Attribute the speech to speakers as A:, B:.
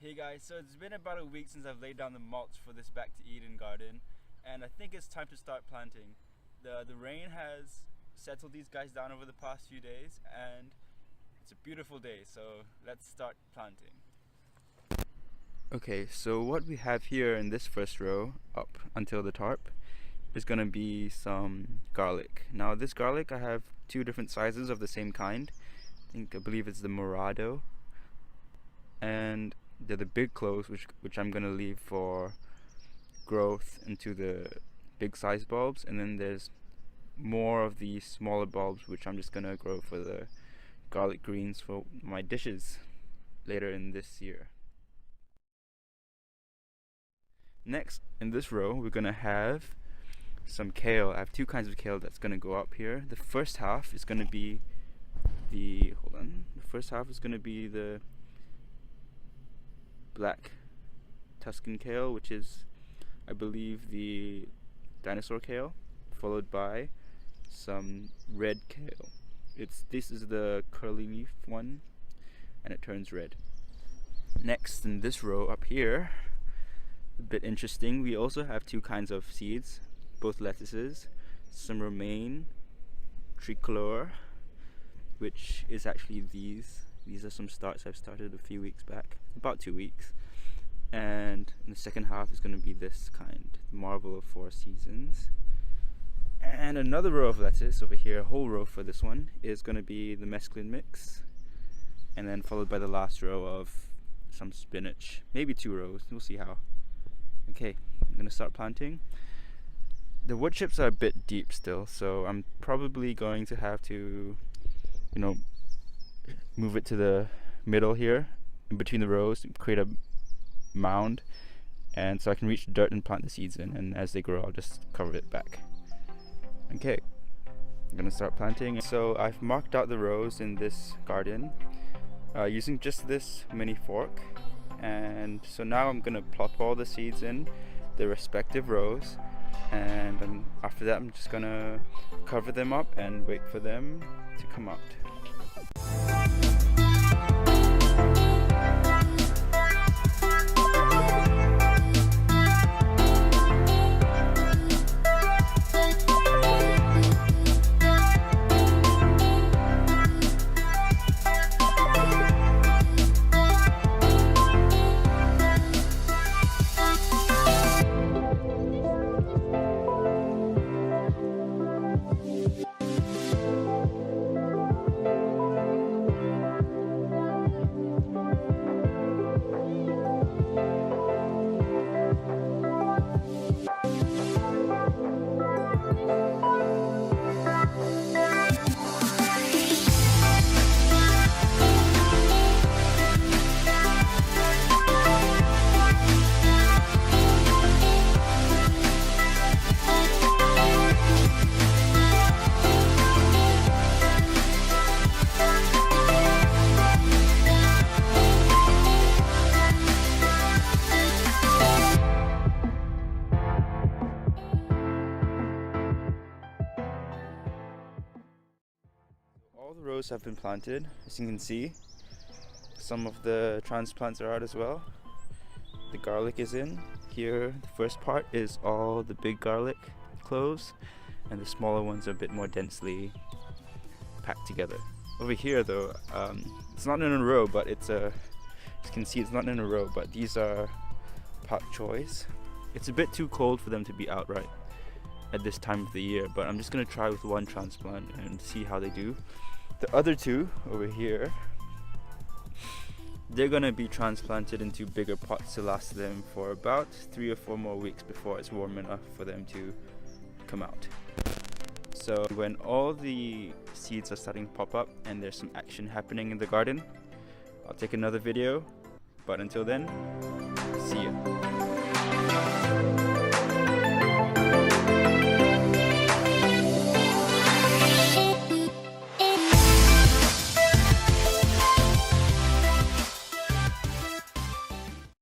A: Hey guys, so it's been about a week since I've laid down the mulch for this Back to Eden garden, and I think it's time to start planting. The rain has settled these guys down over the past few days, and it's a beautiful day, so let's start planting. Okay, so what we have here in this first row, up until the tarp, is going to be some garlic. Now this garlic, I have two different sizes of the same kind. I believe it's the Morado, and they're the big cloves, which I'm gonna leave for growth into the big size bulbs, and then there's more of the smaller bulbs which I'm just gonna grow for the garlic greens for my dishes later in this year. Next in this row we're gonna have some kale. I have two kinds of kale that's gonna go up here. The first half is gonna be the black Tuscan kale, which is, I believe, the dinosaur kale, followed by some red kale. This is the curly leaf one, and it turns red. Next in this row up here, a bit interesting, we also have two kinds of seeds, both lettuces, some romaine tricolor, which is actually these are some starts I've started a few weeks back, about 2 weeks, and in the second half is going to be this kind, the Marvel of 4 Seasons. And another row of lettuce over here, a whole row for this one, is going to be the mesclun mix, and then followed by the last row of some spinach, maybe 2 rows, we'll see how. Okay, I'm going to start planting. The wood chips are a bit deep still, so I'm probably going to have to, move it to the middle here, in between the rows, create a mound, and so I can reach the dirt and plant the seeds in, and as they grow I'll just cover it back. Okay, I'm gonna start planting. So I've marked out the rows in this garden using just this mini fork, and so now I'm gonna plop all the seeds in the respective rows, and after that I'm just gonna cover them up and wait for them to come out. All the rows have been planted, as you can see. Some of the transplants are out as well. The garlic is in. Here, the first part is all the big garlic cloves, and the smaller ones are a bit more densely packed together. Over here though, it's not in a row, but as you can see, it's not in a row, but these are pak choys. It's a bit too cold for them to be out right at this time of the year, but I'm just gonna try with one transplant and see how they do. The other two over here, they're gonna be transplanted into bigger pots to last them for about 3 or 4 more weeks before it's warm enough for them to come out. So when all the seeds are starting to pop up and there's some action happening in the garden, I'll take another video, but until then, see ya.